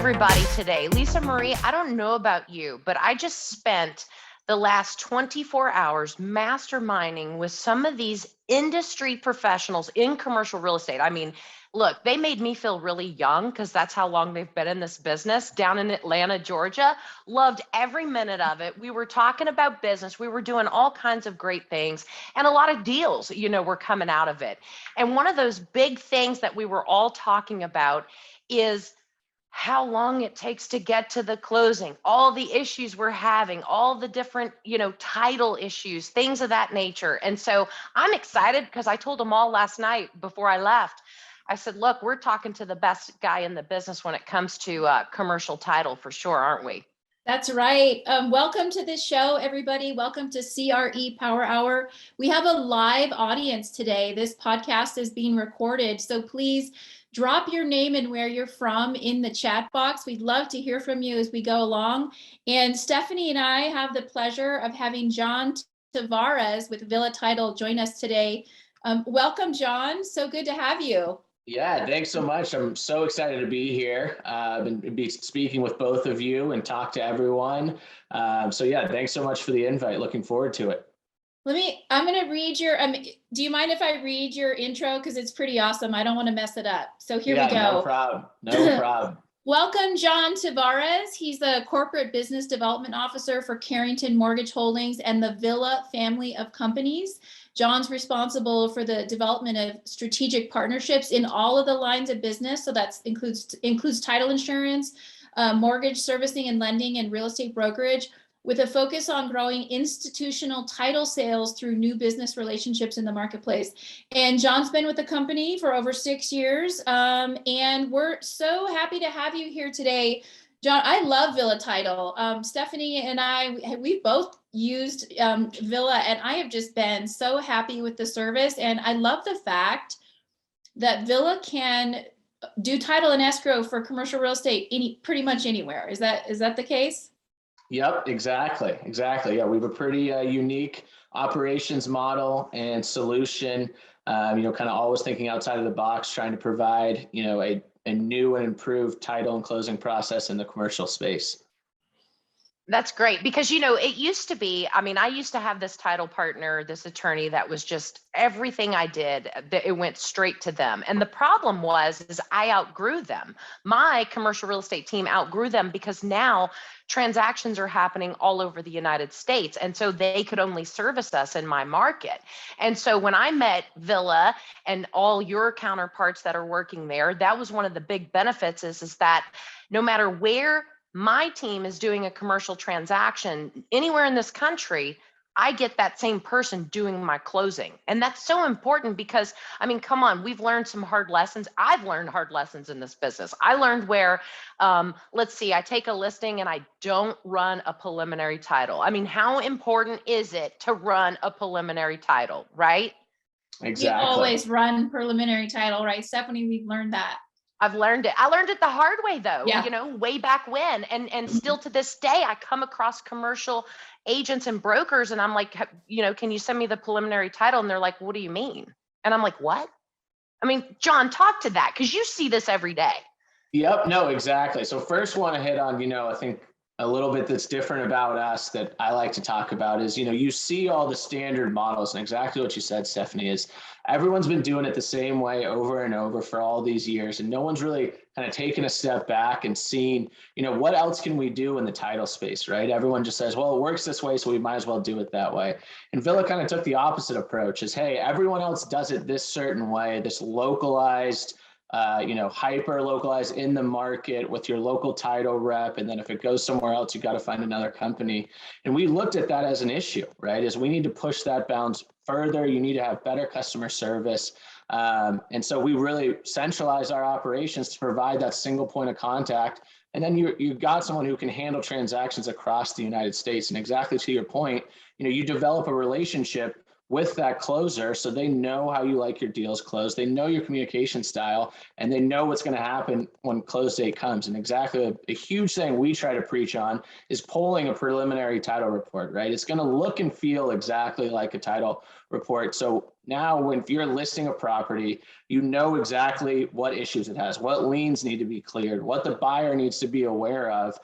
everybody today. Lisamarie, I don't know about you, but I just spent the last 24 hours masterminding with some of these industry professionals in commercial real estate. I mean, look, they made me feel really young because that's how long they've been in this business down in Atlanta, Georgia. Loved every minute of it. We were talking about business. We were doing all kinds of great things and a lot of deals, were coming out of it. And one of those big things that we were all talking about is how long it takes to get to the closing, all the issues we're having, all the different, title issues, things of that nature. And so I'm excited because I told them all last night before I left. I said, look, we're talking to the best guy in the business when it comes to commercial title for sure, aren't we? That's right. Welcome to this show, everybody. Welcome to CRE Power Hour. We have a live audience today. This podcast is being recorded, so please drop your name and where you're from in the chat box. We'd love to hear from you as we go along. And Stephanie and I have the pleasure of having John Tavarez with Vylla Title join us today. Welcome, John. So good to have you. Yeah, thanks so much. I'm so excited to be here and be speaking with both of you and talk to everyone. So yeah, thanks so much for the invite. Looking forward to it. I'm going to read your, do you mind if I read your intro? Because it's pretty awesome. I don't want to mess it up. So here we go. No problem. No problem. Welcome, John Tavarez. He's the Corporate Business Development Officer for Carrington Mortgage Holdings and the Vylla family of companies. John's responsible for the development of strategic partnerships in all of the lines of business. So that includes title insurance, mortgage servicing and lending, and real estate brokerage, with a focus on growing institutional title sales through new business relationships in the marketplace. And John's been with the company for over 6 years. And we're so happy to have you here today. John, I love Vylla Title. Stephanie and we've both used Vylla, and I have just been so happy with the service. And I love the fact that Vylla can do title and escrow for commercial real estate pretty much anywhere. Is that the case? Yep, exactly. Yeah, we have a pretty unique operations model and solution. Kind of always thinking outside of the box, trying to provide, a new and improved title and closing process in the commercial space. That's great because, it used to be, I used to have this title partner, this attorney that was just everything I did, it went straight to them. And the problem is I outgrew them. My commercial real estate team outgrew them because now transactions are happening all over the United States. And so they could only service us in my market. And so when I met Vylla and all your counterparts that are working there, that was one of the big benefits is that no matter where my team is doing a commercial transaction anywhere in this country, I get that same person doing my closing. And that's so important because, come on, we've learned some hard lessons. I've learned hard lessons in this business. I learned where, I take a listing and I don't run a preliminary title. How important is it to run a preliminary title, right? Exactly. You always run preliminary title, right, Stephanie? We've learned that. I've learned it. I learned it the hard way though, yeah. Way back when. And still to this day, I come across commercial agents and brokers and I'm like, can you send me the preliminary title? And they're like, what do you mean? And I'm like, what? John, talk to that because you see this every day. Yep, no, exactly. So first want to hit on, I think a little bit that's different about us that I like to talk about is, you see all the standard models and exactly what you said, Stephanie, is everyone's been doing it the same way over and over for all these years. And no one's really kind of taken a step back and seen, what else can we do in the title space, right? Everyone just says, well, it works this way, so we might as well do it that way. And Vylla kind of took the opposite approach is, hey, everyone else does it this certain way, this localized, hyper localized in the market with your local title rep. And then if it goes somewhere else, you got to find another company. And we looked at that as an issue, right? Is we need to push that bounds further. You need to have better customer service. And so we really centralize our operations to provide that single point of contact. And then you've got someone who can handle transactions across the United States. And exactly to your point, you develop a relationship with that closer so they know how you like your deals closed, they know your communication style, and they know what's going to happen when close date comes. And exactly a huge thing we try to preach on is pulling a preliminary title report, right? It's going to look and feel exactly like a title report. So Now, if you're listing a property, you know exactly what issues it has, what liens need to be cleared, what the buyer needs to be aware of,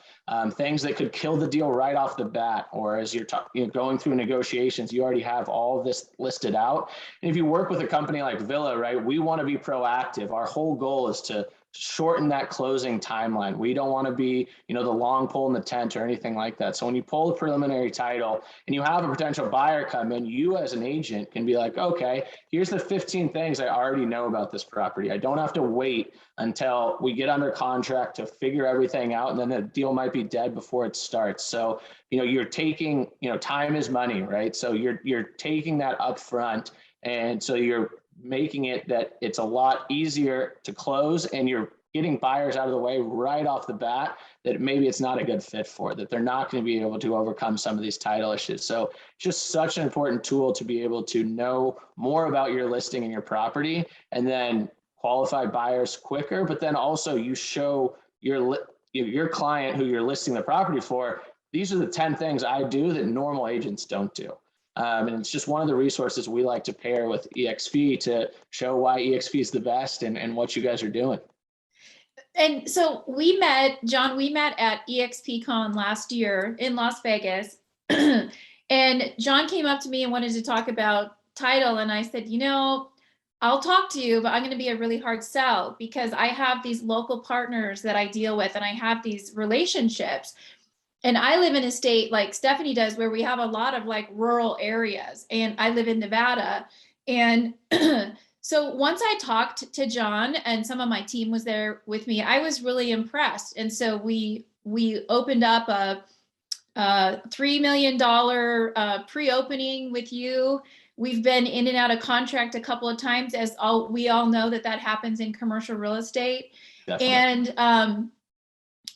things that could kill the deal right off the bat, or as you're going through negotiations, you already have all of this listed out. And if you work with a company like Vylla, right, we want to be proactive. Our whole goal is to shorten that closing timeline. We don't want to be, the long pole in the tent or anything like that. So when you pull a preliminary title and you have a potential buyer come in, you as an agent can be like, okay, here's the 15 things I already know about this property. I don't have to wait until we get under contract to figure everything out, and then the deal might be dead before it starts. So, you're taking, time is money, right? So you're taking that up front. And so you're making it that it's a lot easier to close, and you're getting buyers out of the way right off the bat that maybe it's not a good fit for, that they're not going to be able to overcome some of these title issues. So just such an important tool to be able to know more about your listing and your property, and then qualify buyers quicker. But then also you show your client who you're listing the property for, these are the 10 things I do that normal agents don't do. And it's just one of the resources we like to pair with EXP to show why EXP is the best and what you guys are doing. And so John, we met at EXPCon last year in Las Vegas. And John came up to me and wanted to talk about title. And I said, I'll talk to you, but I'm going to be a really hard sell because I have these local partners that I deal with and I have these relationships. And I live in a state like Stephanie does, where we have a lot of like rural areas, and I live in Nevada. And so once I talked to John and some of my team was there with me, I was really impressed. And so we opened up a $3 million pre-opening with you. We've been in and out of contract a couple of times, as we all know that happens in commercial real estate. Definitely. And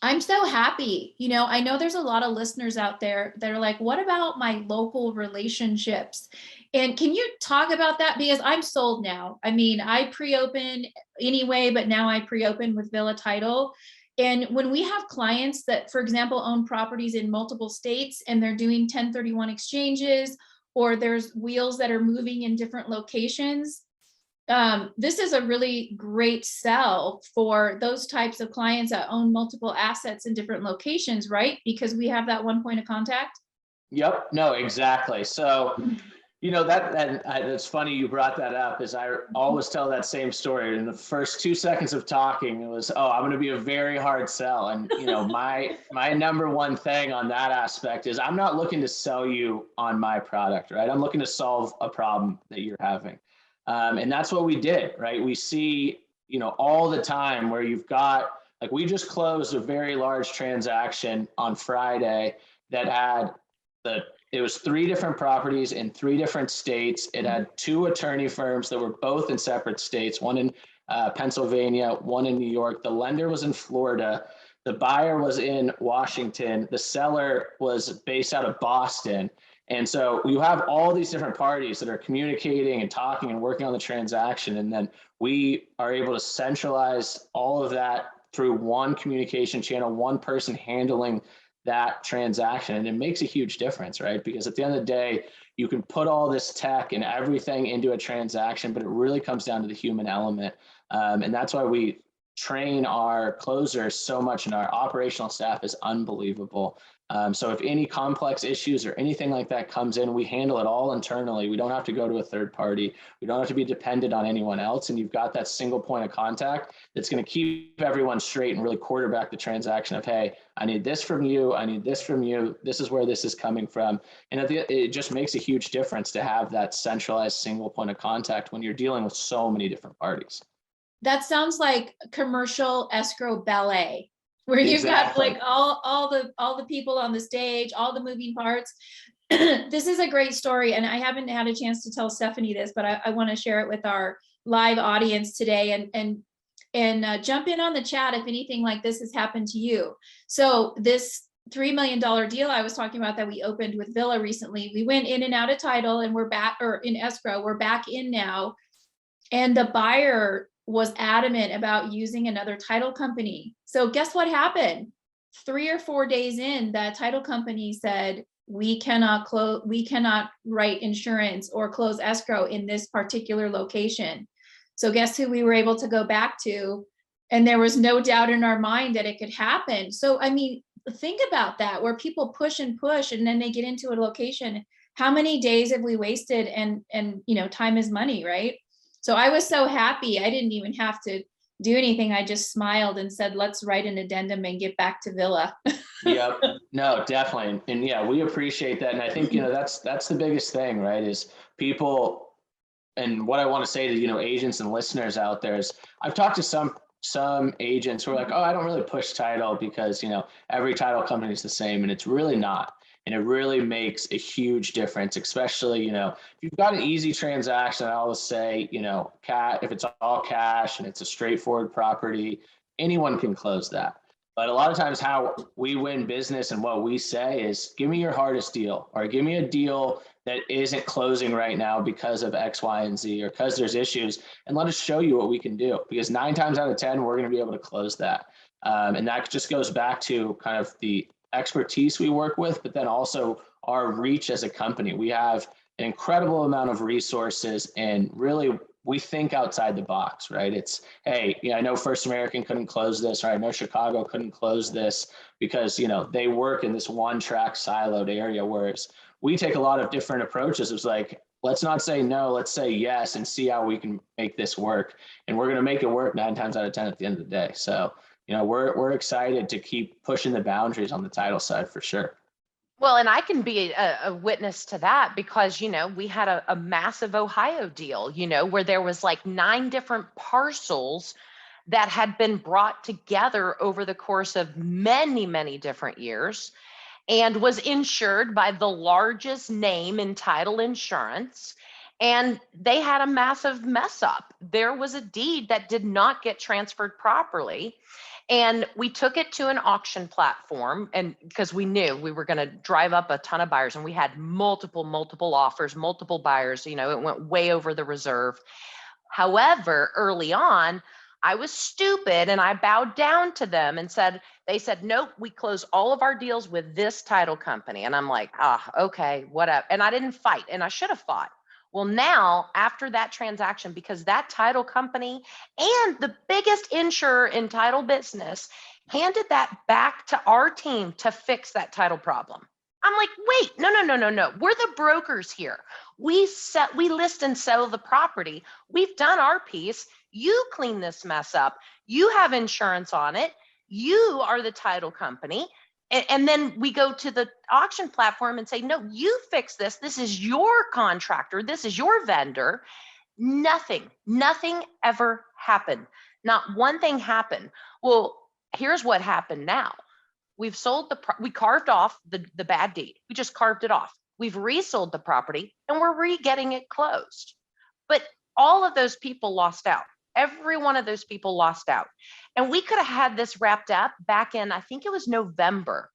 I'm so happy. I know there's a lot of listeners out there that are like, what about my local relationships? And can you talk about that? Because I'm sold now. I mean, I pre-open anyway, but now I pre-open with Vylla Title. And when we have clients that, for example, own properties in multiple states and they're doing 1031 exchanges, or there's wheels that are moving in different locations, this is a really great sell for those types of clients that own multiple assets in different locations, right? Because we have that one point of contact. Yep. No, exactly. So, that's funny you brought that up, is I always tell that same story. In the first 2 seconds of talking, it was, I'm going to be a very hard sell. And, my number one thing on that aspect is I'm not looking to sell you on my product, right? I'm looking to solve a problem that you're having. And that's what we did, right? We see, all the time where you've got, like, we just closed a very large transaction on Friday that had it was 3 different properties in 3 different states. It had 2 attorney firms that were both in separate states, one in Pennsylvania, one in New York. The lender was in Florida. The buyer was in Washington. The seller was based out of Boston. And so you have all these different parties that are communicating and talking and working on the transaction. And then we are able to centralize all of that through one communication channel, one person handling that transaction. And it makes a huge difference, right? Because at the end of the day, you can put all this tech and everything into a transaction, but it really comes down to the human element. And that's why we train our closers so much, and our operational staff is unbelievable. So if any complex issues or anything like that comes in, we handle it all internally. We don't have to go to a third party. We don't have to be dependent on anyone else. And you've got that single point of contact that's going to keep everyone straight and really quarterback the transaction of, hey, I need this from you. I need this from you. This is where this is coming from. And it just makes a huge difference to have that centralized single point of contact when you're dealing with so many different parties. That sounds like commercial escrow ballet, where you've got like all the people on the stage, all the moving parts. This is a great story, and I haven't had a chance to tell Stephanie this, but I want to share it with our live audience today, and jump in on the chat if anything like this has happened to you. So this $3 million deal I was talking about that we opened with Vylla recently, we went in and out of title, and we're back, or in escrow, we're back in now, and the buyer was adamant about using another title company. So guess what happened? 3 or 4 days in, the title company said, we cannot write insurance or close escrow in this particular location. So guess who we were able to go back to? And there was no doubt in our mind that it could happen. So, I mean, think about that, where people push and push, and then they get into a location. How many days have we wasted? And time is money, right? So I was so happy. I didn't even have to do anything. I just smiled and said, let's write an addendum and get back to Vylla. Yep. No, definitely. And yeah, we appreciate that. And I think, that's the biggest thing, right? Is people, and what I want to say to, agents and listeners out there is, I've talked to some agents who are like, oh, I don't really push title because, every title company is the same, and it's really not. And it really makes a huge difference, especially, if you've got an easy transaction. I always say, if it's all cash and it's a straightforward property, anyone can close that. But a lot of times how we win business and what we say is, give me your hardest deal, or give me a deal that isn't closing right now because of X, Y, and Z, or because there's issues, and let us show you what we can do. Because 9 times out of 10, we're going to be able to close that. And that just goes back to kind of the expertise we work with, but then also our reach as a company. We have an incredible amount of resources, and really we think outside the box, right? It's, hey, I know First American couldn't close this, or I know Chicago couldn't close this because, they work in this one track siloed area, whereas we take a lot of different approaches. It's like, let's not say no, let's say yes, and see how we can make this work. And we're going to make it work 9 times out of 10 at the end of the day. So, we're excited to keep pushing the boundaries on the title side for sure. Well, and I can be a witness to that because, we had a massive Ohio deal, where there was like 9 different parcels that had been brought together over the course of many, many different years, and was insured by the largest name in title insurance. And they had a massive mess up. There was a deed that did not get transferred properly. And we took it to an auction platform, and because we knew we were going to drive up a ton of buyers, and we had multiple offers, multiple buyers, it went way over the reserve. However, early on, I was stupid and I bowed down to them and they said, nope, we close all of our deals with this title company. And I'm like, okay, whatever. And I didn't fight, and I should have fought. Well, now after that transaction, because that title company and the biggest insurer in title business handed that back to our team to fix that title problem. I'm like, wait, no. We're the brokers here. We list and sell the property. We've done our piece. You clean this mess up. You have insurance on it. You are the title company. And then we go to the auction platform and say, no, you fix this. This is your contractor. This is your vendor. Nothing ever happened. Not one thing happened. Well, here's what happened now. We've sold we carved off the bad deed. We just carved it off. We've resold the property, and we're re-getting it closed. But all of those people lost out. Every one of those people lost out. And we could have had this wrapped up back in, I think it was November.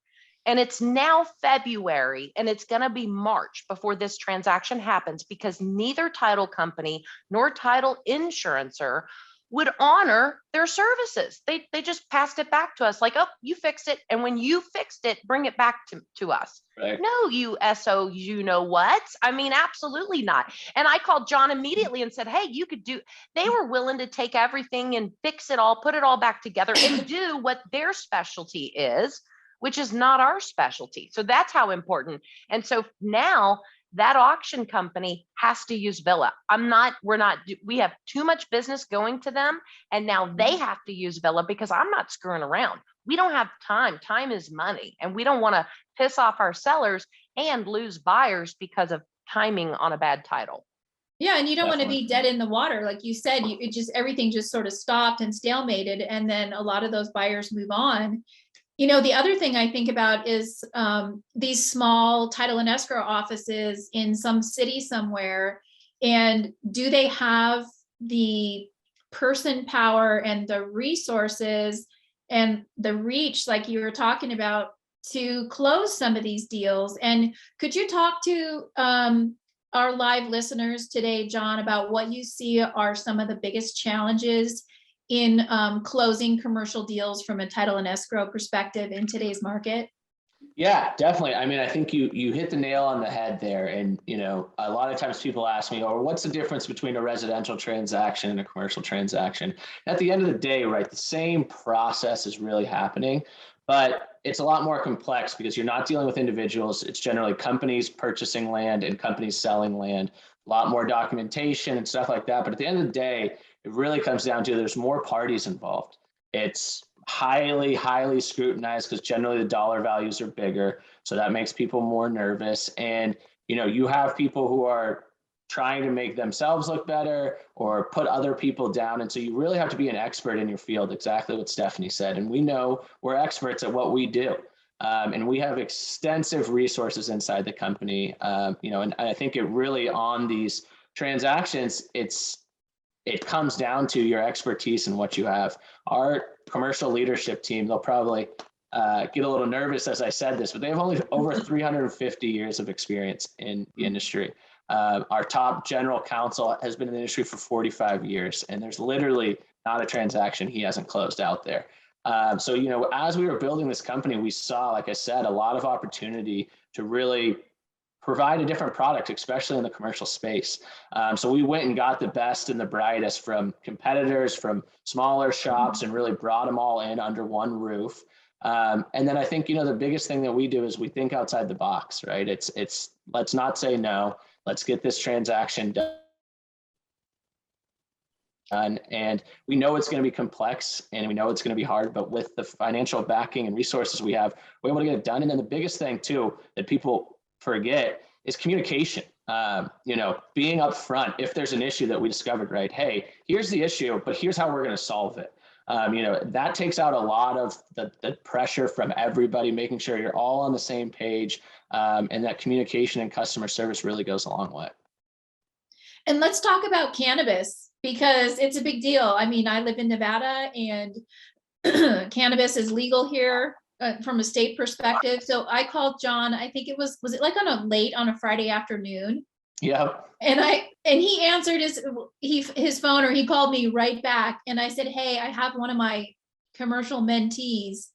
And it's now February, and it's going to be March before this transaction happens, because neither title company nor title insurancer would honor their services. They just passed it back to us like, oh, you fixed it. And when you fixed it, bring it back to us. Right. No, you SO, you know what? I mean, absolutely not. And I called John immediately and said, hey, you could do, they were willing to take everything and fix it all, put it all back together and do what their specialty is, which is not our specialty. So that's how important. And so now that auction company has to use Vylla. We have too much business going to them, and now they have to use Vylla because I'm not screwing around. We don't have time. Time is money, and we don't want to piss off our sellers and lose buyers because of timing on a bad title. Yeah, and you don't want to be dead in the water. Like you said, everything just sort of stopped and stalemated, and then a lot of those buyers move on. The other thing I think about is these small title and escrow offices in some city somewhere, and do they have the person power and the resources and the reach, like you were talking about, to close some of these deals? And could you talk to our live listeners today, John, about what you see are some of the biggest challenges in closing commercial deals from a title and escrow perspective in today's market? Yeah, definitely. I mean, I think you hit the nail on the head there. And, a lot of times people ask me, oh, what's the difference between a residential transaction and a commercial transaction? At the end of the day, right, the same process is really happening, but it's a lot more complex because you're not dealing with individuals. It's generally companies purchasing land and companies selling land, a lot more documentation and stuff like that. But at the end of the day, it really comes down to there's more parties involved. It's highly scrutinized because generally the dollar values are bigger. So that makes people more nervous. And, you have people who are trying to make themselves look better or put other people down. And so you really have to be an expert in your field, exactly what Stephanie said. And we know we're experts at what we do. And we have extensive resources inside the company, and I think it really on these transactions, it comes down to your expertise and what you have. Our commercial leadership team, they'll probably get a little nervous as I said this, but they have only over 350 years of experience in the industry. Our top general counsel has been in the industry for 45 years, and there's literally not a transaction he hasn't closed out there. So, as we were building this company, we saw, like I said, a lot of opportunity to really provide a different product, especially in the commercial space. So we went and got the best and the brightest from competitors, from smaller shops, and really brought them all in under one roof. And then I think, the biggest thing that we do is we think outside the box, right? It's let's not say no, let's get this transaction done. And we know it's going to be complex and we know it's going to be hard, but with the financial backing and resources we have, we're able to get it done. And then the biggest thing too, that people forget is communication. Being upfront if there's an issue that we discovered, right? Hey, here's the issue, but here's how we're going to solve it. That takes out a lot of the pressure from everybody, making sure you're all on the same page. And that communication and customer service really goes a long way. And let's talk about cannabis because it's a big deal. I mean, I live in Nevada and cannabis is legal here. From a state perspective. So I called John, I think was it like on a Friday afternoon? Yeah. And he answered his phone, or he called me right back. And I said, hey, I have one of my commercial mentees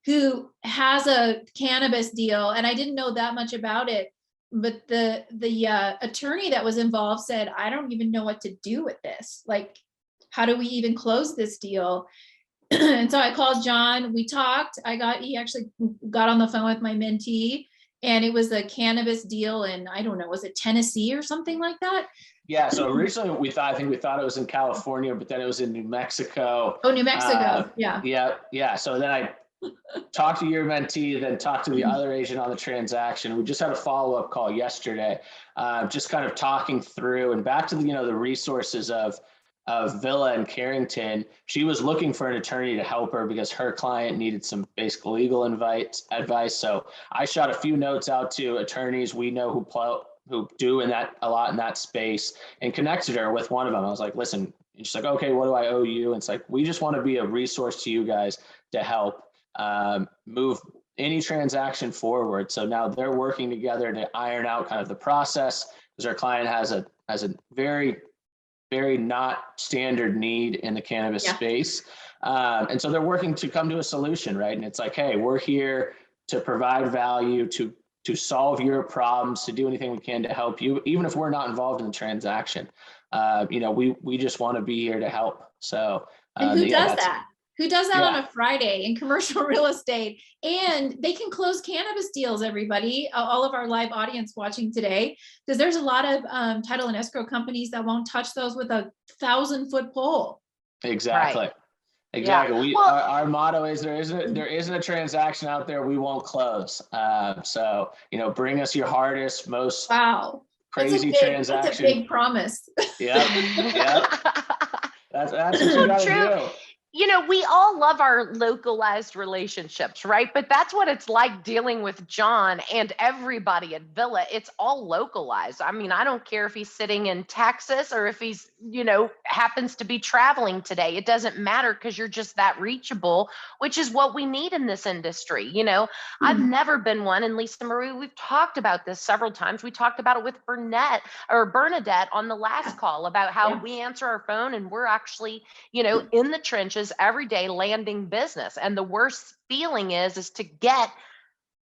who has a cannabis deal. And I didn't know that much about it. But the attorney that was involved said, I don't even know what to do with this. Like, how do we even close this deal? And so I called John, we talked, he actually got on the phone with my mentee, and it was a cannabis deal in, I don't know, was it Tennessee or something like that? Yeah, so originally we thought it was in California, but then it was in New Mexico. Oh, New Mexico, yeah. Yeah. So then I talked to your mentee, then talked to the other agent on the transaction. We just had a follow-up call yesterday, just kind of talking through and back to the resources of Vylla and Carrington. She was looking for an attorney to help her because her client needed some basic legal advice. So I shot a few notes out to attorneys we know who do a lot in that space, and connected her with one of them. I was like, listen, and she's like, okay, what do I owe you? And it's like, we just want to be a resource to you guys to help move any transaction forward. So now they're working together to iron out kind of the process, because our client has a very not standard need in the cannabis space. And so they're working to come to a solution, right? And it's like, hey, we're here to provide value, to solve your problems, to do anything we can to help you, even if we're not involved in the transaction. We just want to be here to help. So and who does that? Who does that on a Friday in commercial real estate? And they can close cannabis deals, everybody, all of our live audience watching today, because there's a lot of title and escrow companies that won't touch those with a 1,000-foot pole. Exactly. Right. Exactly. Yeah. Our motto is there isn't a transaction out there we won't close. So, bring us your hardest, most crazy transaction. That's a big promise. Yeah. That's what you gotta do. We all love our localized relationships, right? But that's what it's like dealing with John and everybody at Vylla. It's all localized. I mean, I don't care if he's sitting in Texas or if he's, happens to be traveling today. It doesn't matter, because you're just that reachable, which is what we need in this industry. I've never been one. And Lisamarie, we've talked about this several times. We talked about it with Bernadette on the last call about how we answer our phone and we're actually, in the trenches every day landing business. And the worst feeling is to get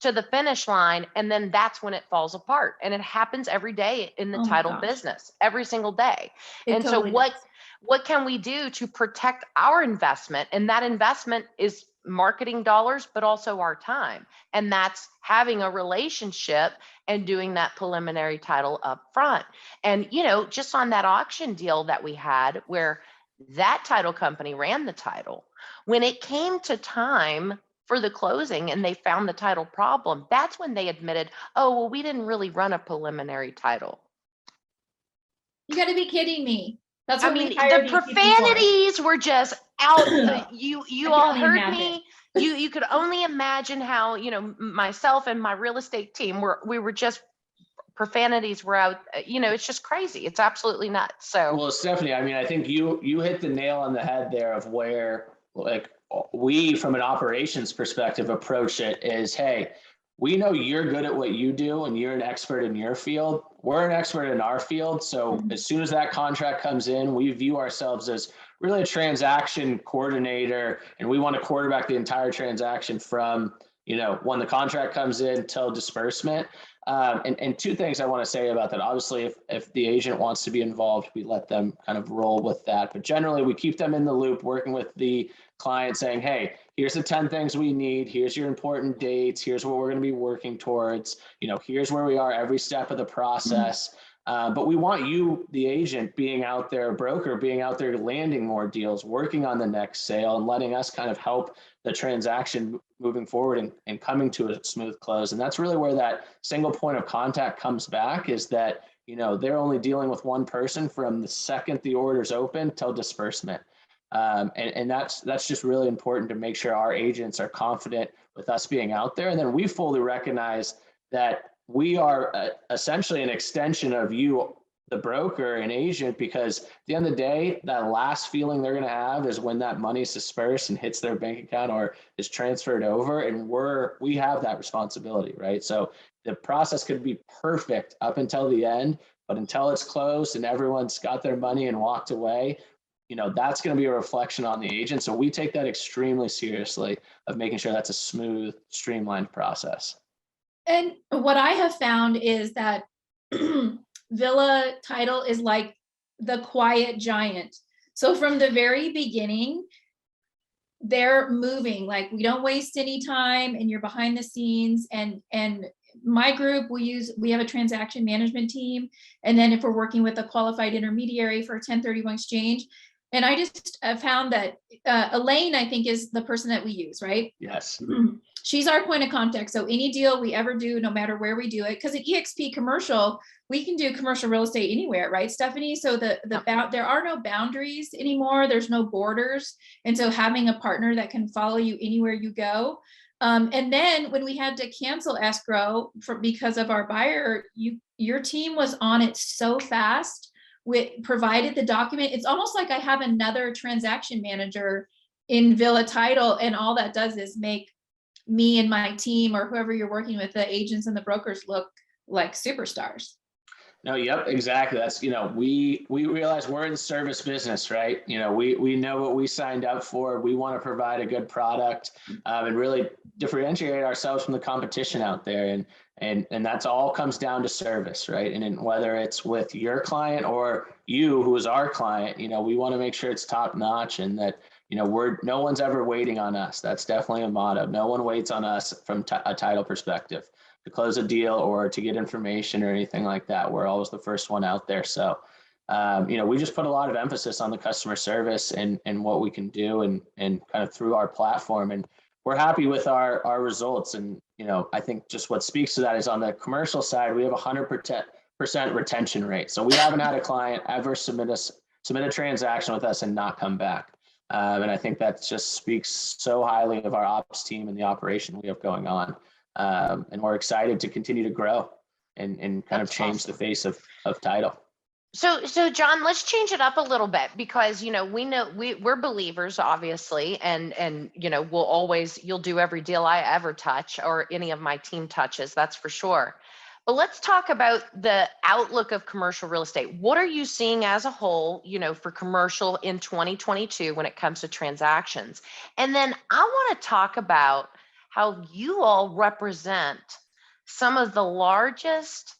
to the finish line, and then that's when it falls apart. And it happens every day in the Oh my title gosh. business, every single day. It And totally so does. what can we do to protect our investment? And that investment is marketing dollars, but also our time. And that's having a relationship and doing that preliminary title up front. And, you know, just on that auction deal that we had where that title company ran the title, when it came to time for the closing and they found the title problem, that's when they admitted, oh, well, we didn't really run a preliminary title. You got to be kidding me. That's I what mean, we hired the these people for. profanities were just out. You I all can heard imagine. me. You could only imagine how, you know, myself and my real estate team we were just, profanities were out. You know, it's just crazy. It's absolutely nuts. So Well, Stephanie, I mean, I think you hit the nail on the head there of where, like, we from an operations perspective approach it is, hey, we know you're good at what you do and you're an expert in your field. We're an expert in our field. So as soon as that contract comes in, we view ourselves as really a transaction coordinator, and we want to quarterback the entire transaction from, you know, when the contract comes in till disbursement. And two things I want to say about that. Obviously, if the agent wants to be involved, we let them kind of roll with that. But generally, we keep them in the loop, working with the client, saying, hey, here's the 10 things we need. Here's your important dates. Here's what we're going to be working towards. You know, here's where we are every step of the process. But we want you, the agent, being out there, broker, being out there landing more deals, working on the next sale, and letting us kind of help the transaction moving forward and coming to a smooth close. And that's really where that single point of contact comes back, is that, you know, they're only dealing with one person from the second the order's open till disbursement. And that's just really important to make sure our agents are confident with us being out there. And then we fully recognize that we are essentially an extension of you, the broker and agent, because at the end of the day, that last feeling they're going to have is when that money is dispersed and hits their bank account or is transferred over. And we have that responsibility, right? So the process could be perfect up until the end, but until it's closed and everyone's got their money and walked away, you know, that's going to be a reflection on the agent. So we take that extremely seriously, of making sure that's a smooth, streamlined process. And what I have found is that Vylla Title is like the quiet giant. So from the very beginning, they're moving, like, we don't waste any time, and you're behind the scenes. And my group, we have a transaction management team. And then if we're working with a qualified intermediary for a 1031 exchange, and I just found that Elaine, I think, is the person that we use, right? Yes. She's our point of contact. So any deal we ever do, no matter where we do it, because at eXp Commercial, we can do commercial real estate anywhere, right, Stephanie? So there are no boundaries anymore. There's no borders. And so having a partner that can follow you anywhere you go. And then when we had to cancel escrow because of our buyer, your team was on it so fast. We provided the document. It's almost like I have another transaction manager in Vylla Title, and all that does is make me and my team, or whoever you're working with, the agents and the brokers, look like superstars. No, yep, exactly. That's, you know, we realize we're in the service business, right? You know, we know what we signed up for. We want to provide a good product and really differentiate ourselves from the competition out there. And that's all comes down to service, right? And whether it's with your client or you, who is our client, you know, we want to make sure it's top notch, and that, you know, no one's ever waiting on us. That's definitely a motto. No one waits on us from a title perspective to close a deal or to get information or anything like that. We're always the first one out there. So, you know, we just put a lot of emphasis on the customer service and what we can do and kind of through our platform. And we're happy with our results. And, you know, I think just what speaks to that is on the commercial side, we have 100% retention rate. So we haven't had a client ever submit a transaction with us and not come back. And I think that just speaks so highly of our ops team and the operation we have going on. And we're excited to continue to grow and kind of change the face of title. So John, let's change it up a little bit, because, you know, we're believers, obviously, and, you know, you'll do every deal I ever touch, or any of my team touches, that's for sure. But let's talk about the outlook of commercial real estate. What are you seeing as a whole, you know, for commercial in 2022 when it comes to transactions? And then I want to talk about how you all represent some of the largest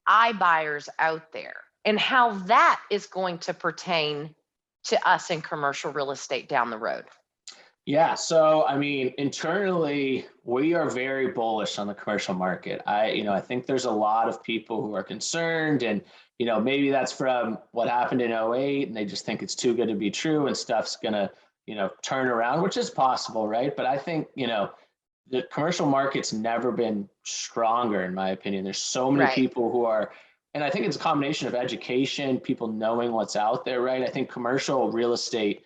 iBuyers out there and how that is going to pertain to us in commercial real estate down the road. Yeah, so I mean, internally, we are very bullish on the commercial market. I think there's a lot of people who are concerned, and maybe that's from what happened in '08, and they just think it's too good to be true, and stuff's gonna, turn around, which is possible, right? But I think, the commercial market's never been stronger, in my opinion. There's so many Right. people who are, and I think it's a combination of education, people knowing what's out there, right? I think commercial real estate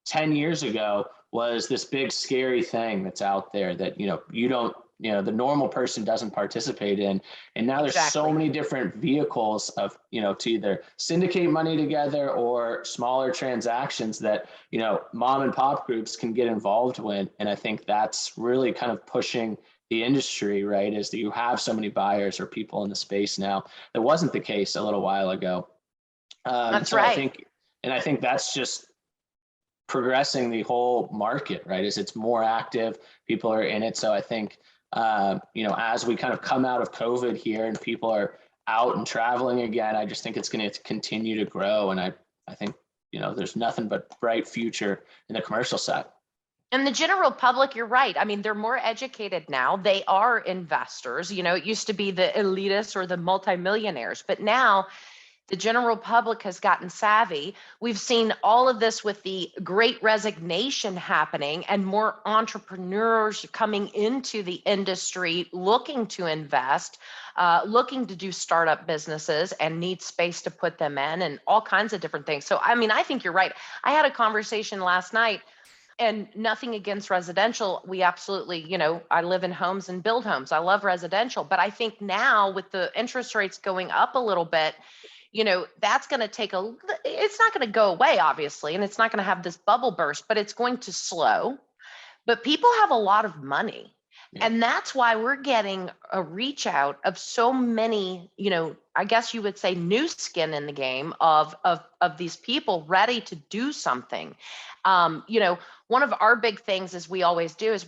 10 years ago was this big scary thing that's out there that you don't, the normal person doesn't participate in. And now there's so Exactly. many different vehicles of to either syndicate money together or smaller transactions that mom and pop groups can get involved with. And I think that's really kind of pushing the industry, right? Is that you have so many buyers or people in the space now. That wasn't the case a little while ago. That's so right. I think that's just progressing the whole market, right? As it's more active, people are in it. So I think, as we kind of come out of COVID here and people are out and traveling again, I just think it's going to continue to grow. And I think, there's nothing but bright future in the commercial side. And the general public, you're right. I mean, they're more educated now. They are investors. It used to be the elitists or the multimillionaires, but now the general public has gotten savvy. We've seen all of this with the great resignation happening and more entrepreneurs coming into the industry looking to invest, looking to do startup businesses and need space to put them in and all kinds of different things. So, I mean, I think you're right. I had a conversation last night. And nothing against residential. We absolutely, I live in homes and build homes. I love residential. But I think now with the interest rates going up a little bit, that's going to it's not going to go away, obviously, and it's not going to have this bubble burst, but it's going to slow. But people have a lot of money. Yeah. And that's why we're getting a reach out of so many, I guess you would say new skin in the game of these people ready to do something. One of our big things is we always do is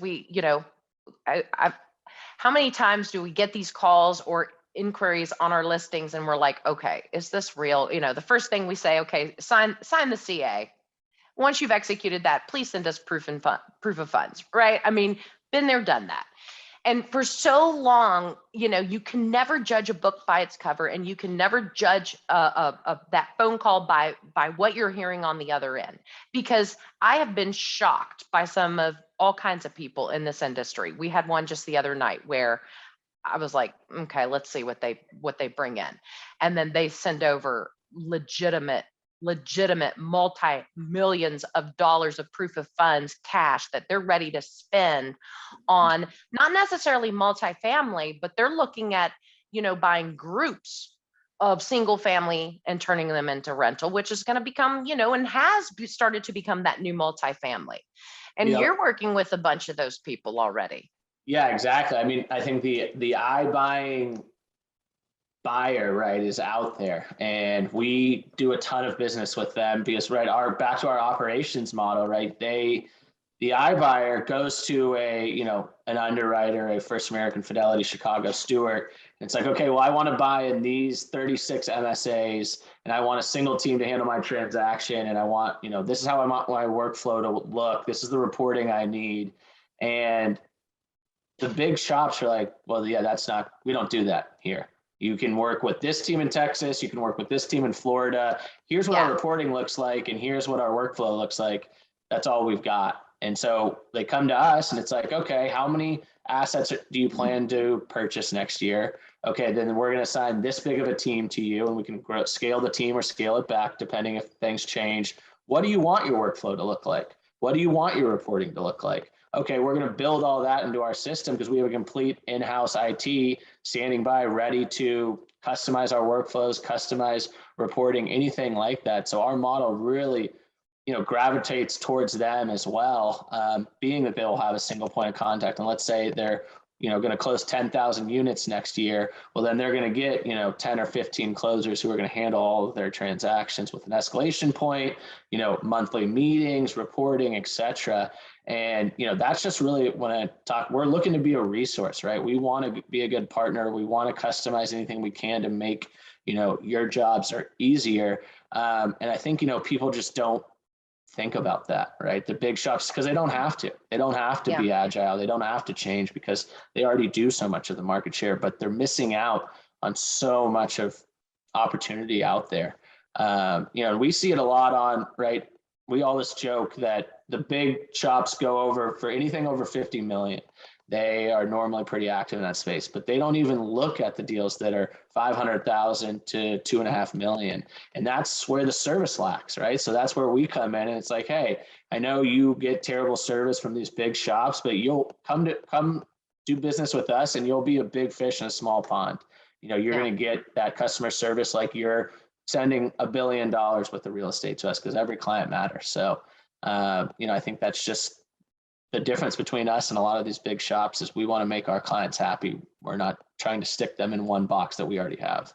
how many times do we get these calls or inquiries on our listings and we're like, okay, is this real? The first thing we say, okay, sign the CA. Once you've executed that, please send us proof of funds, right? I mean, been there, done that. And for so long, you can never judge a book by its cover, and you can never judge that phone call by what you're hearing on the other end. Because I have been shocked by some of all kinds of people in this industry. We had one just the other night where I was like, okay, let's see what they bring in, and then they send over legitimate multi-millions of dollars of proof of funds cash that they're ready to spend on not necessarily multifamily, but they're looking at, buying groups of single family and turning them into rental, which is going to become, and has started to become that new multifamily. And Yep. You're working with a bunch of those people already. Yeah, exactly. I mean, I think the iBuying buyer, right, is out there, and we do a ton of business with them because, right, back to our operations model, right, the iBuyer goes to an underwriter, a First American, Fidelity, Chicago, Stewart. And it's like, okay, well, I want to buy in these 36 MSAs, and I want a single team to handle my transaction, and I want, this is how I want my workflow to look. This is the reporting I need. And the big shops are like, well, yeah, we don't do that here. You can work with this team in Texas. You can work with this team in Florida. Here's what our reporting looks like, and here's what our workflow looks like. That's all we've got. And so they come to us, and it's like, okay, how many assets do you plan to purchase next year? Okay, then we're going to assign this big of a team to you, and we can scale the team or scale it back depending if things change. What do you want your workflow to look like? What do you want your reporting to look like? Okay, we're going to build all that into our system because we have a complete in-house IT standing by, ready to customize our workflows, customize reporting, anything like that. So our model really, gravitates towards them as well, being that they'll have a single point of contact. And let's say they're going to close 10,000 units next year. Well, then they're going to get, 10 or 15 closers who are going to handle all of their transactions with an escalation point, monthly meetings, reporting, et cetera. And, that's just really when I talk, we're looking to be a resource, right? We want to be a good partner. We want to customize anything we can to make, your jobs are easier. And I think, people just don't think about that, right? The big shops, because they don't have to. They don't have to be agile. They don't have to change because they already do so much of the market share, but they're missing out on so much of opportunity out there. We see it a lot on, right? We always joke that the big shops go over for anything over 50 million. They are normally pretty active in that space, but they don't even look at the deals that are 500,000 to 2.5 million. And that's where the service lacks, right? So that's where we come in and it's like, hey, I know you get terrible service from these big shops, but you'll come do business with us and you'll be a big fish in a small pond. You're going to get that customer service like you're sending $1 billion worth of real estate to us because every client matters. So, I think that's just the difference between us and a lot of these big shops is we want to make our clients happy. We're not trying to stick them in one box that we already have.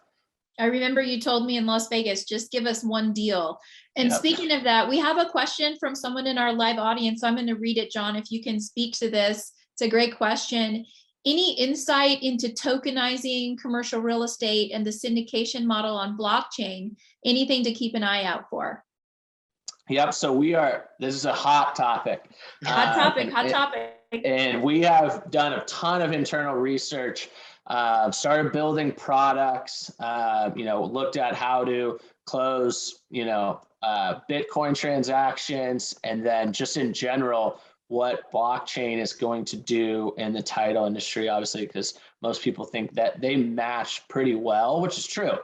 I remember you told me in Las Vegas, just give us one deal. And speaking of that, we have a question from someone in our live audience. So I'm going to read it, John, if you can speak to this. It's a great question. Any insight into tokenizing commercial real estate and the syndication model on blockchain? Anything to keep an eye out for? Yep. So this is a hot topic. Hot topic. And we have done a ton of internal research, started building products, looked at how to close, Bitcoin transactions, and then just in general, what blockchain is going to do in the title industry, obviously, because most people think that they match pretty well, which is true.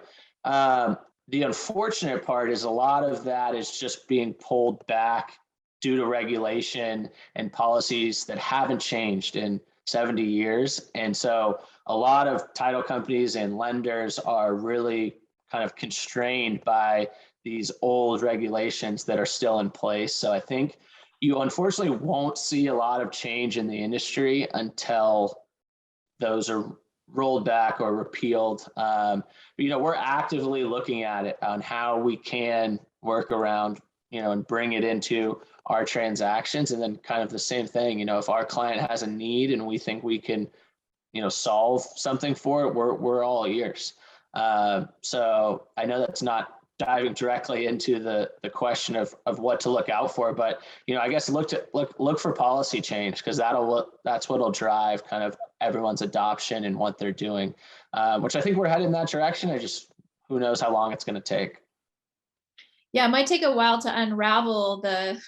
The unfortunate part is a lot of that is just being pulled back due to regulation and policies that haven't changed in 70 years. And so a lot of title companies and lenders are really kind of constrained by these old regulations that are still in place. So I think you unfortunately won't see a lot of change in the industry until those are rolled back or repealed. We're actively looking at it on how we can work around, and bring it into our transactions. And then kind of the same thing, if our client has a need and we think we can, solve something for it, we're all ears. So I know that's not diving directly into the question of what to look out for, but I guess look for policy change, because that's what'll drive kind of everyone's adoption and what they're doing, which I think we're headed in that direction. Who knows how long it's going to take. Yeah, it might take a while to unravel the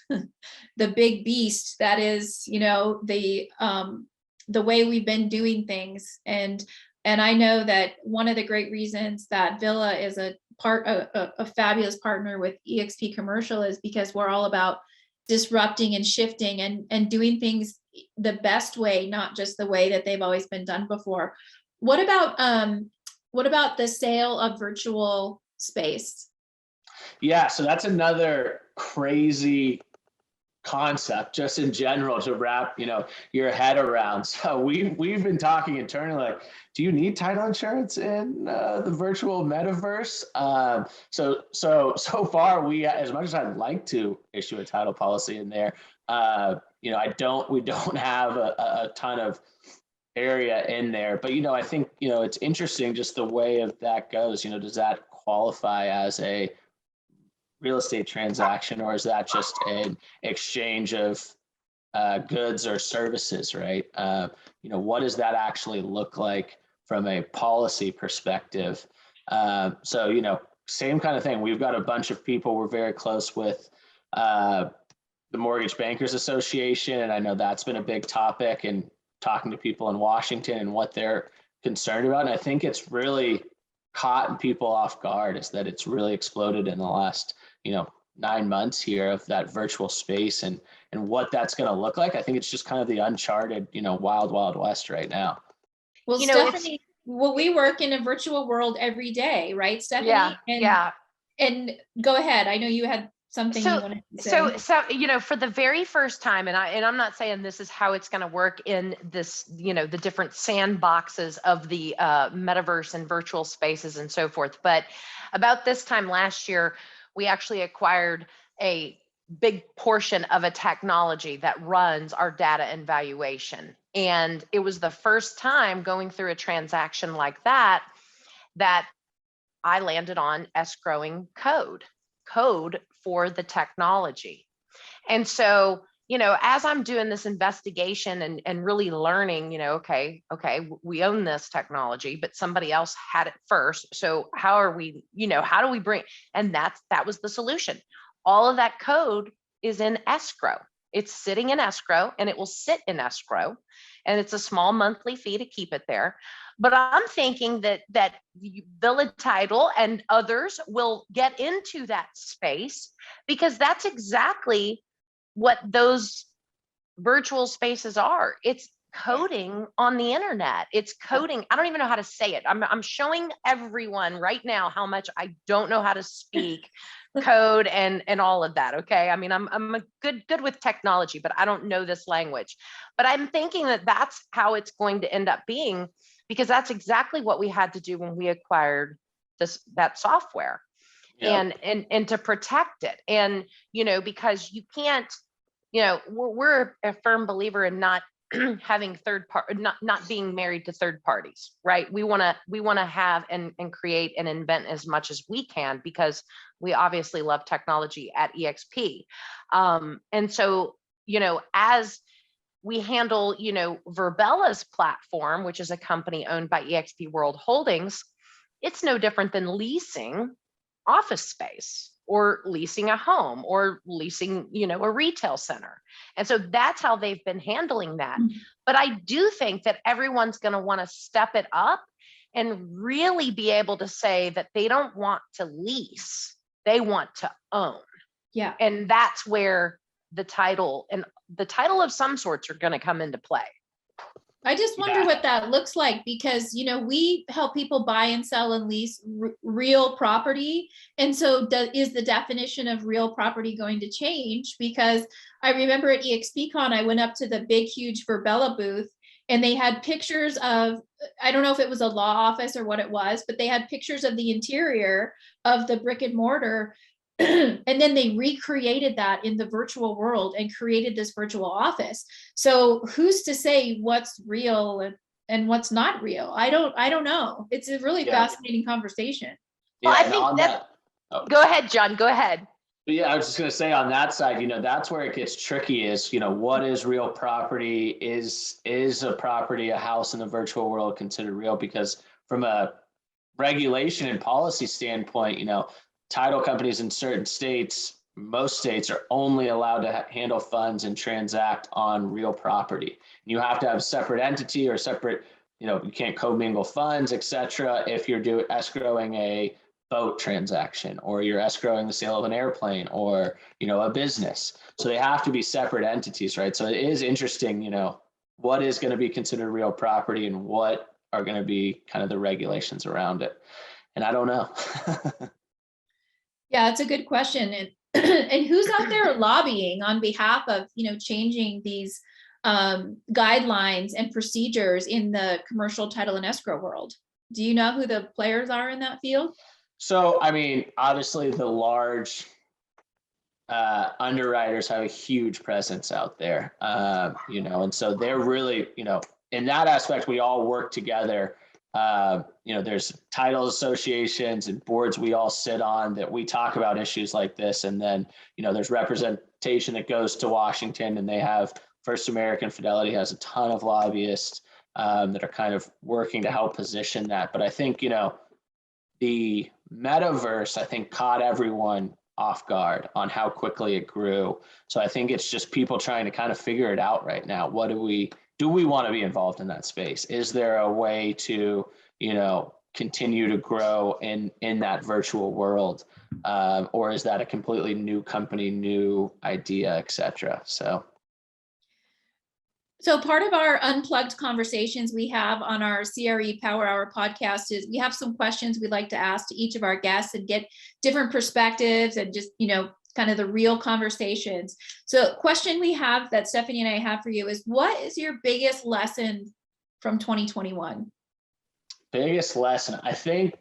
big beast that is, the way we've been doing things. And I know that one of the great reasons that Vylla is a fabulous partner with eXp Commercial is because we're all about disrupting and shifting and doing things the best way, not just the way that they've always been done before. What about the sale of virtual space? Yeah, so that's another crazy concept just in general to wrap your head around. So we've been talking internally, like, do you need title insurance in the virtual metaverse? So far, we, as much as I'd like to issue a title policy in there, we don't have a ton of area in there. But I think it's interesting just the way of that goes. Does that qualify as a real estate transaction, or is that just an exchange of goods or services, right? What does that actually look like from a policy perspective? So same kind of thing. We've got a bunch of people we're very close with, the Mortgage Bankers Association, and I know that's been a big topic, and talking to people in Washington and what they're concerned about. And I think it's really caught people off guard, is that it's really exploded in the last 9 months here of that virtual space and what that's going to look like. I think it's just kind of the uncharted, wild west right now. Well, Stephanie, we work in a virtual world every day, right, Stephanie? Yeah. And go ahead. I know you had something So, you wanted to say? for the very first time, and I'm not saying this is how it's going to work in this, the different sandboxes of the metaverse and virtual spaces and so forth. But about this time last year, we actually acquired a big portion of a technology that runs our data and valuation. And it was the first time going through a transaction like that I landed on escrowing code for the technology. And so, as I'm doing this investigation and really learning, okay, we own this technology, but somebody else had it first. So how are we, how do we bring, and that was the solution. All of that code is in escrow. It's sitting in escrow, and it will sit in escrow, and it's a small monthly fee to keep it there. But I'm thinking that Vylla Title and others will get into that space, because that's exactly what those virtual spaces are. It's coding on the internet. It's coding. I don't even know how to say it. I'm showing everyone right now how much I don't know how to speak code and all of that. Okay. I mean, I'm a good with technology, but I don't know this language. But I'm thinking that that's how it's going to end up being, because that's exactly what we had to do when we acquired that software. Yep. And to protect it. And, because you can't, we're a firm believer in not having not being married to third parties, right? We want to have and create and invent as much as we can, because we obviously love technology at EXP. And so, as we handle, Verbella's platform, which is a company owned by EXP World Holdings, it's no different than leasing office space or leasing a home or leasing, a retail center. And so that's how they've been handling that. Mm-hmm. But I do think that everyone's going to want to step it up and really be able to say that they don't want to lease, they want to own. Yeah. And that's where the title of some sorts are going to come into play. I just wonder what that looks like, because, we help people buy and sell and lease real property. And so is the definition of real property going to change? Because I remember at EXPCon, I went up to the big, huge Vylla booth, and they had pictures of, I don't know if it was a law office or what it was, but they had pictures of the interior of the brick and mortar. And then they recreated that in the virtual world and created this virtual office. So who's to say what's real and what's not real? I don't know. It's a really fascinating conversation. Well, I think that. Go ahead, John. Go ahead. But yeah, I was just going to say on that side, that's where it gets tricky is, what is real property? Is a property, a house in the virtual world considered real? Because from a regulation and policy standpoint, title companies in certain states, most states, are only allowed to handle funds and transact on real property. You have to have a separate entity or separate, you can't commingle funds, et cetera, if you're escrowing a boat transaction, or you're escrowing the sale of an airplane, or, a business. So they have to be separate entities, right? So it is interesting, what is going to be considered real property and what are going to be kind of the regulations around it. And I don't know. Yeah, it's a good question. And who's out there lobbying on behalf of, changing these guidelines and procedures in the commercial title and escrow world? Do you know who the players are in that field? So, I mean, obviously the large underwriters have a huge presence out there, and so they're really, in that aspect, we all work together. There's title associations and boards we all sit on that we talk about issues like this. And then, there's representation that goes to Washington, and they have First American Fidelity has a ton of lobbyists that are kind of working to help position that. But I think, the metaverse, I think, caught everyone off guard on how quickly it grew. So I think it's just people trying to kind of figure it out right now. What do we want to be involved in that space? Is there a way to, continue to grow in that virtual world? Or is that a completely new company, new idea, et cetera? So part of our unplugged conversations we have on our CRE Power Hour podcast is we have some questions we'd like to ask to each of our guests and get different perspectives and just, kind of the real conversations. So question we have that Stephanie and I have for you is, what is your biggest lesson from 2021? Biggest lesson, I think,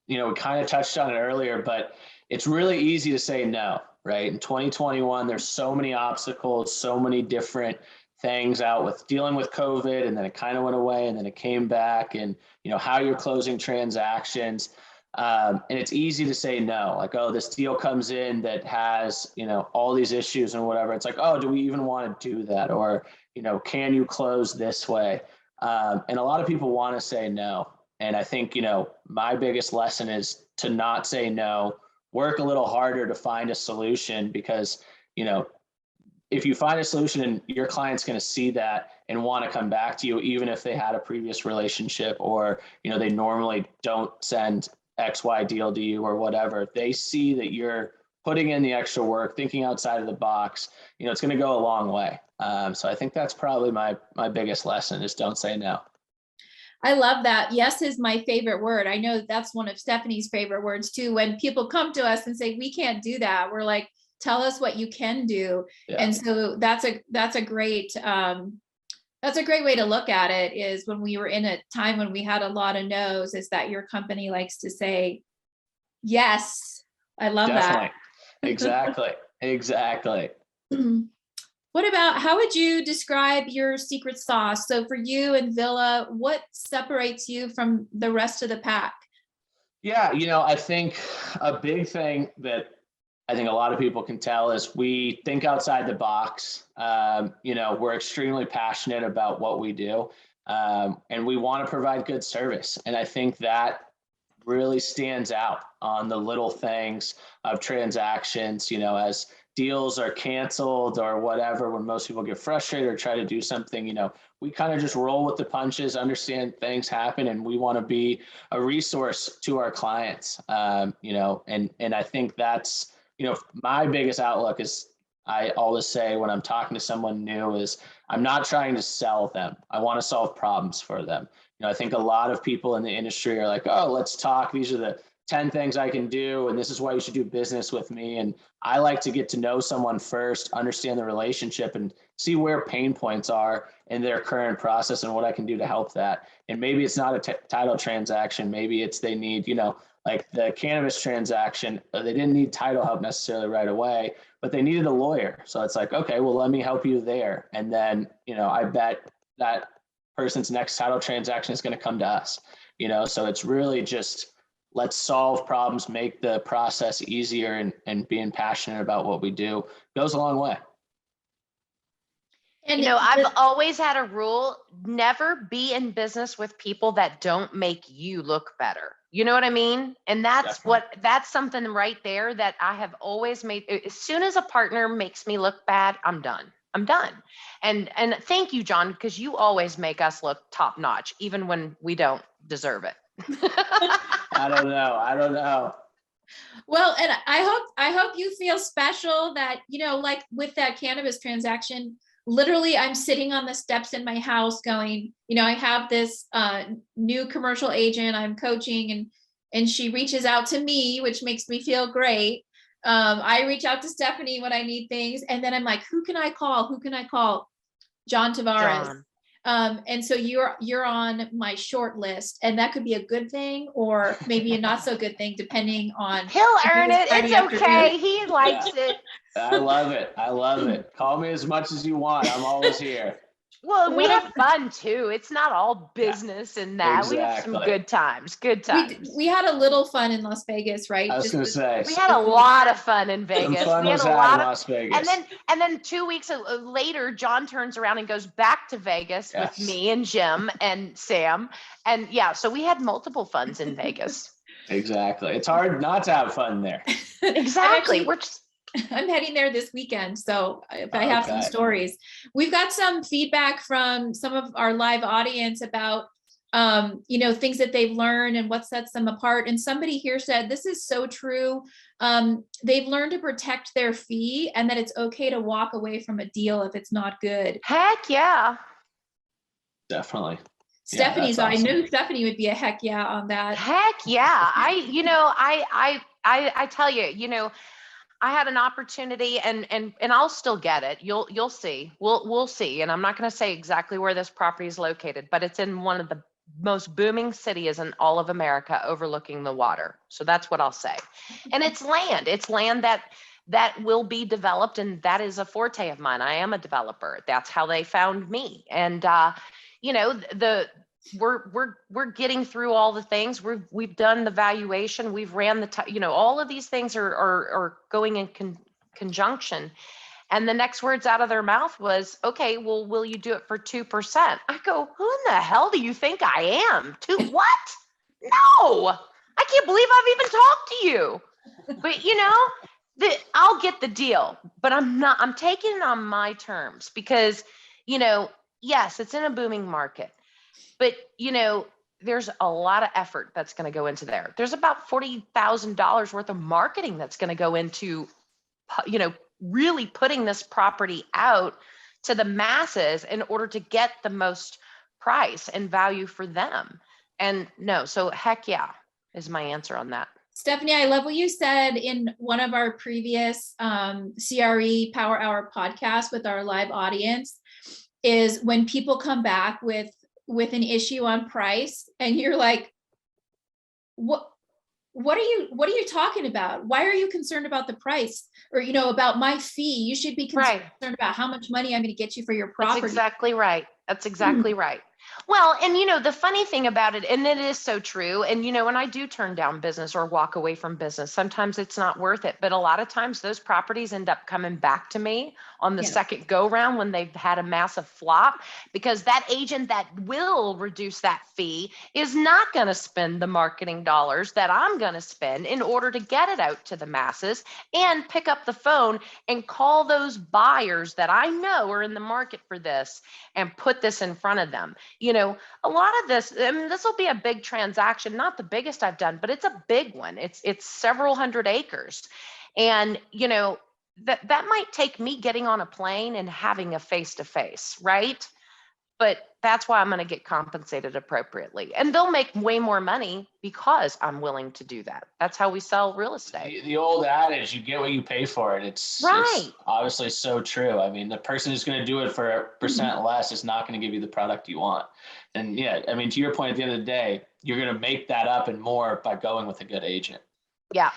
we kind of touched on it earlier, but it's really easy to say no, right? In 2021, there's so many obstacles, so many different things out with dealing with COVID, and then it kind of went away and then it came back, and, how you're closing transactions. And it's easy to say no, like, oh, this deal comes in that has, all these issues and whatever. It's like, oh, do we even want to do that? Or, can you close this way? And a lot of people want to say no. And I think, my biggest lesson is to not say no, work a little harder to find a solution, because, if you find a solution and your client's going to see that and want to come back to you, even if they had a previous relationship, or, they normally don't send XY deal to you or whatever, they see that you're putting in the extra work, thinking outside of the box, it's going to go a long way. So I think that's probably my biggest lesson, is don't say no. I love that. Yes is my favorite word. I know that's one of Stephanie's favorite words too. When people come to us and say, we can't do that, we're like, tell us what you can do. Yeah. And so that's a great way to look at it, is when we were in a time when we had a lot of no's, is that your company likes to say yes. I love that. Exactly. What about, how would you describe your secret sauce? So for you and Vylla, what separates you from the rest of the pack? Yeah, I think a big thing that I think a lot of people can tell is we think outside the box. We're extremely passionate about what we do, and we want to provide good service. And I think that really stands out on the little things of transactions, as deals are canceled or whatever, when most people get frustrated or try to do something, we kind of just roll with the punches, understand things happen, and we want to be a resource to our clients. And I think that's, my biggest outlook is, I always say when I'm talking to someone new, is I'm not trying to sell them. I want to solve problems for them. I think a lot of people in the industry are like, oh, let's talk. These are the 10 things I can do, and this is why you should do business with me. And I like to get to know someone first, understand the relationship, and see where pain points are in their current process and what I can do to help that. And maybe it's not a title transaction. Maybe it's they need, like the cannabis transaction, they didn't need title help necessarily right away, but they needed a lawyer. So it's like, okay, well, let me help you there. And then, I bet that person's next title transaction is going to come to us, so it's really just, let's solve problems, make the process easier, and being passionate about what we do goes a long way. And I've always had a rule: never be in business with people that don't make you look better. You know what I mean? And that's something right there that I have always made. As soon as a partner makes me look bad, I'm done. And thank you, John, because you always make us look top notch, even when we don't deserve it. I don't know. Well, and I hope you feel special that, like with that cannabis transaction, literally I'm sitting on the steps in my house going, I have this new commercial agent I'm coaching, and she reaches out to me, which makes me feel great. I reach out to Stephanie when I need things, and then I'm like, who can I call? John Tavarez. And so you're on my short list, and that could be a good thing or maybe a not so good thing, depending on. He'll earn it. It's okay. He likes it. I love it. Call me as much as you want. I'm always here. Well, we have fun too. It's not all business and that. Exactly. We have some good times. We had a little fun in Las Vegas, right? I was going to say. We had a lot of fun in Vegas. Fun was had in Las Vegas. And then 2 weeks later, John turns around and goes back to Vegas with me and Jim and Sam. And so we had multiple funs in Vegas. Exactly. It's hard not to have fun there. Exactly. I'm heading there this weekend, so if I have some stories. We've got some feedback from some of our live audience about, things that they've learned and what sets them apart. And somebody here said, this is so true. They've learned to protect their fee, and that it's okay to walk away from a deal if it's not good. Heck yeah. Definitely. Stephanie's, awesome. I knew Stephanie would be a heck yeah on that. Heck yeah. I tell you, I had an opportunity, and I'll still get it. You'll see. We'll see. And I'm not going to say exactly where this property is located, but it's in one of the most booming cities in all of America, overlooking the water. So that's what I'll say. And it's land. It's land that will be developed, and that is a forte of mine. I am a developer. That's how they found me. And you know, we're getting through all the things. We've done the valuation. We've ran the you know, all of these things are going in conjunction. And the next words out of their mouth was, okay, well, will you do it for 2%? I go, who in the hell do you think I am? What? No, I can't believe I've even talked to you. But you know, I'll get the deal, but I'm taking it on my terms because, you know, yes, it's in a booming market, but you know, there's a lot of effort that's going to go into there. There's about $40,000 worth of marketing that's going to go into, you know, really putting this property out to the masses in order to get the most price and value for them. And no, so heck yeah, is my answer on that. Stephanie, I love what you said in one of our previous CRE Power Hour podcasts with our live audience, is when people come back with an issue on price and you're like, what are you talking about? Why are you concerned about the price? Or, you know, about my fee? You should be concerned about how much money I'm going to get you for your property. That's exactly right. That's exactly right. Well, and you know, the funny thing about it, and it is so true. And, you know, when I do turn down business or walk away from business, sometimes it's not worth it. But a lot of times those properties end up coming back to me on the second go round when they've had a massive flop, because that agent that will reduce that fee is not going to spend the marketing dollars that I'm going to spend in order to get it out to the masses and pick up the phone and call those buyers that I know are in the market for this and put this in front of them. You know, a lot of this, I mean, this will be a big transaction, not the biggest I've done, but it's a big one. It's several hundred acres. And, you know, that might take me getting on a plane and having a face-to-face, right? But that's why I'm going to get compensated appropriately. And they'll make way more money because I'm willing to do that. That's how we sell real estate. The old adage, you get what you pay for it. It's obviously so true. I mean, the person who's going to do it for a percent less is not going to give you the product you want. And yeah, I mean, to your point, at the end of the day, you're going to make that up and more by going with a good agent. Yeah.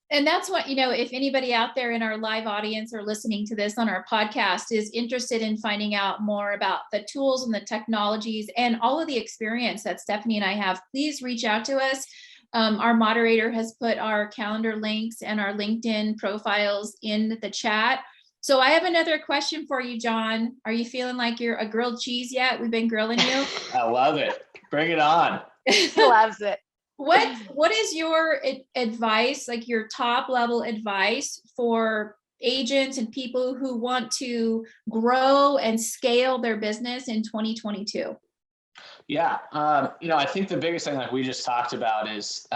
And that's what, you know, if anybody out there in our live audience or listening to this on our podcast is interested in finding out more about the tools and the technologies and all of the experience that Stephanie and I have, please reach out to us. Our moderator has put our calendar links and our LinkedIn profiles in the chat. So I have another question for you, John. Are you feeling like you're a grilled cheese yet? We've been grilling you. I love it. Bring it on. He loves it. What is your advice, like your top level advice for agents and people who want to grow and scale their business in 2022? Yeah. You know, I think the biggest thing, like we just talked about, is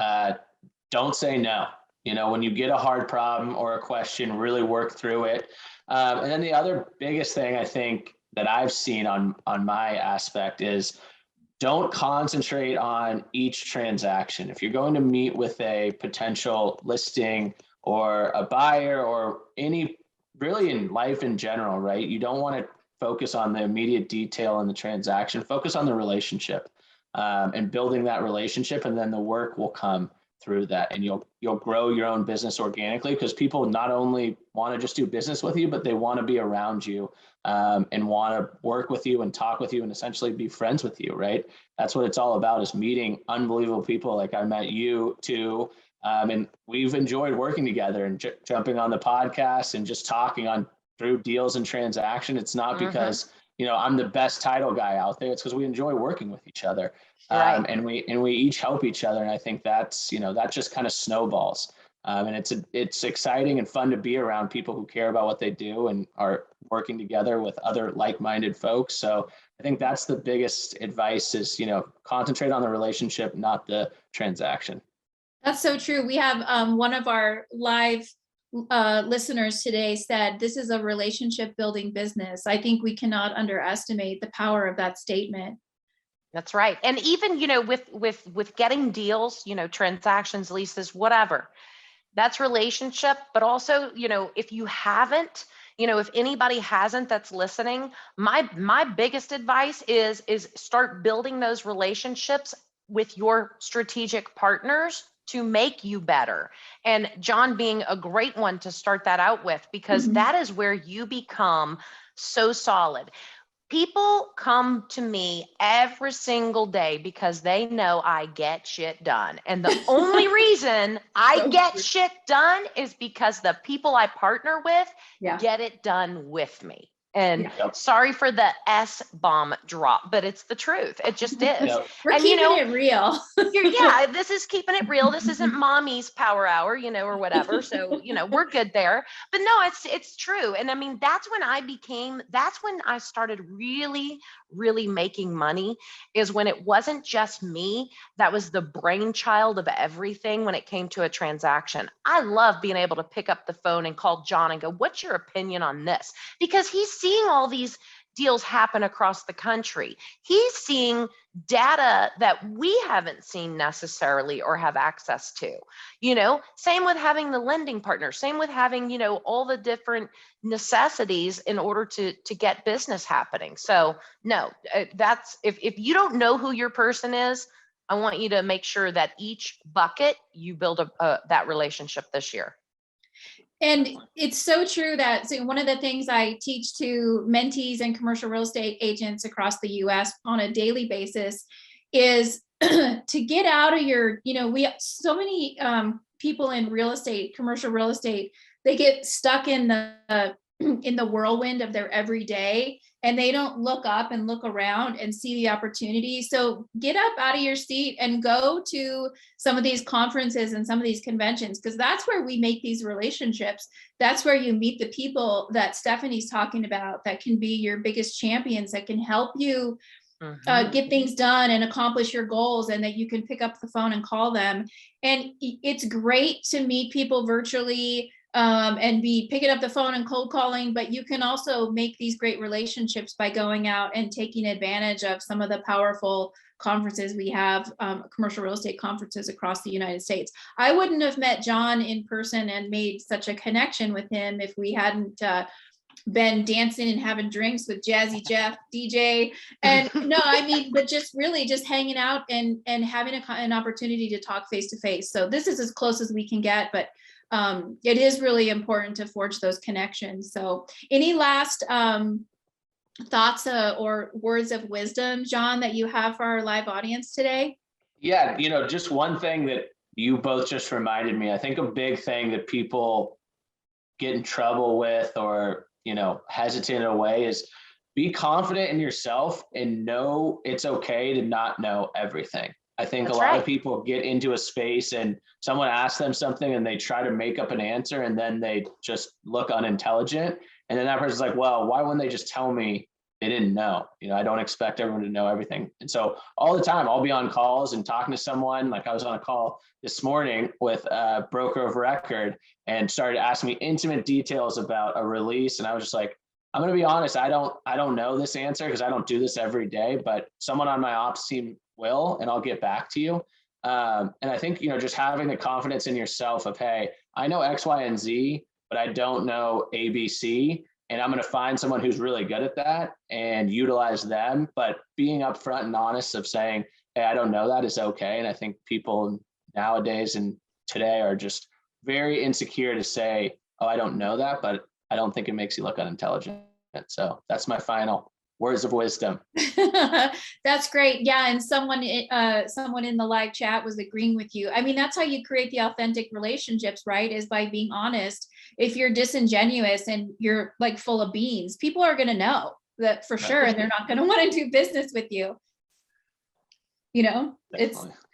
don't say no. You know, when you get a hard problem or a question, really work through it. And then the other biggest thing I think that I've seen on my aspect is don't concentrate on each transaction. If you're going to meet with a potential listing or a buyer or any, really in life in general, right? You don't want to focus on the immediate detail in the transaction. Focus on the relationship and building that relationship, and then the work will come through that, and you'll grow your own business organically, because people not only want to just do business with you, but they want to be around you and want to work with you and talk with you and essentially be friends with you, right? That's what it's all about, is meeting unbelievable people like I met you too. And we've enjoyed working together and jumping on the podcast and just talking on through deals and transaction. It's not because, you know, I'm the best title guy out there. It's because we enjoy working with each other. And we each help each other. And I think that's, you know, that just kind of snowballs. And it's exciting and fun to be around people who care about what they do and are working together with other like-minded folks. So I think that's the biggest advice is, you know, concentrate on the relationship, not the transaction. That's so true. We have one of our live listeners today said, this is a relationship building business. I think we cannot underestimate the power of that statement. That's right. And even, you know, with getting deals, you know, transactions, leases, whatever, That's relationship, but also, if you haven't, if anybody hasn't that's listening, my biggest advice is start building those relationships with your strategic partners to make you better. And John being a great one to start that out with, because that is where you become so solid. People come to me every single day because they know I get shit done. And the only reason I get shit done is because the people I partner with get it done with me. And sorry for the S-bomb drop, but it's the truth. It just is. We're and keeping it real. This is keeping it real. This isn't mommy's power hour, or whatever. So, we're good there. But no, it's true. And I mean, that's when I started really, really making money, is when it wasn't just me that was the brainchild of everything when it came to a transaction. I love being able to pick up the phone and call John and go, what's your opinion on this? Because he's seeing all these deals happen across the country. He's seeing data that we haven't seen necessarily or have access to. Same with having the lending partner, same with having, all the different necessities in order to get business happening. So no, that's, if you don't know who your person is, I want you to make sure that each bucket you build that relationship this year. And it's so true that one of the things I teach to mentees and commercial real estate agents across the US on a daily basis is to get out of your, we have so many people in real estate, commercial real estate, they get stuck in the whirlwind of their everyday, and they don't look up and look around and see the opportunity. So get up out of your seat and go to some of these conferences and some of these conventions, because that's where we make these relationships. That's where you meet the people that Stephanie's talking about that can be your biggest champions, that can help you get things done and accomplish your goals, and that you can pick up the phone and call them. And it's great to meet people virtually and be picking up the phone and cold calling, but you can also make these great relationships by going out and taking advantage of some of the powerful conferences we have, commercial real estate conferences across the United States. I wouldn't have met John in person and made such a connection with him if we hadn't been dancing and having drinks with Jazzy Jeff, DJ. And no, I mean, but just really just hanging out and having an opportunity to talk face to face. So this is as close as we can get, but it is really important to forge those connections. So any last thoughts or words of wisdom, John, that you have for our live audience today? Yeah, just one thing that you both just reminded me. I think a big thing that people get in trouble with or, hesitant in a way is be confident in yourself and know it's okay to not know everything. I think a lot of people get into a space and someone asks them something and they try to make up an answer and then they just look unintelligent. And then that person's like, well, why wouldn't they just tell me they didn't know? I don't expect everyone to know everything. And so all the time I'll be on calls and talking to someone. Like I was on a call this morning with a broker of record and started asking me intimate details about a release. And I was just like, I'm going to be honest. I don't know this answer because I don't do this every day, but someone on my ops team will, and I'll get back to you. And I think, just having the confidence in yourself of, hey, I know X, Y, and Z, but I don't know ABC. And I'm going to find someone who's really good at that and utilize them. But being upfront and honest of saying, hey, I don't know that is okay. And I think people nowadays and today are just very insecure to say, oh, I don't know that, but I don't think it makes you look unintelligent. So that's my final words of wisdom. That's great. Yeah. And someone in the live chat was agreeing with you. I mean, that's how you create the authentic relationships, right? Is by being honest. If you're disingenuous and you're like full of beans, people are going to know that for sure. And they're not going to want to do business with you.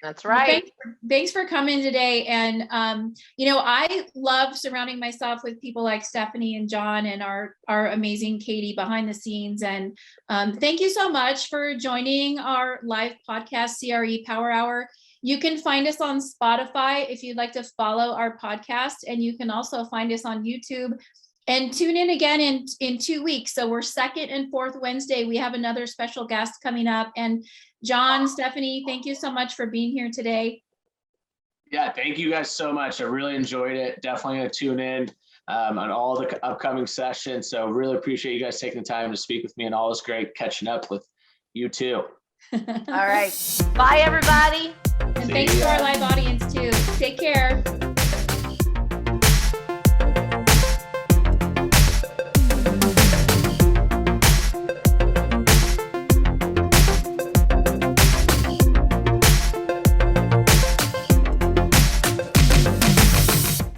That's right. Thanks for coming today. And, I love surrounding myself with people like Stephanie and John and our amazing Katie behind the scenes. And thank you so much for joining our live podcast, CRE Power Hour. You can find us on Spotify if you'd like to follow our podcast. And you can also find us on YouTube. And tune in again in 2 weeks. So we're second and fourth Wednesday. We have another special guest coming up. And John, Stephanie, thank you so much for being here today. Yeah, thank you guys so much. I really enjoyed it. Definitely going to tune in on all the upcoming sessions. So really appreciate you guys taking the time to speak with me, and always great catching up with you too. All right. Bye, everybody. And thanks to our live audience too. Take care.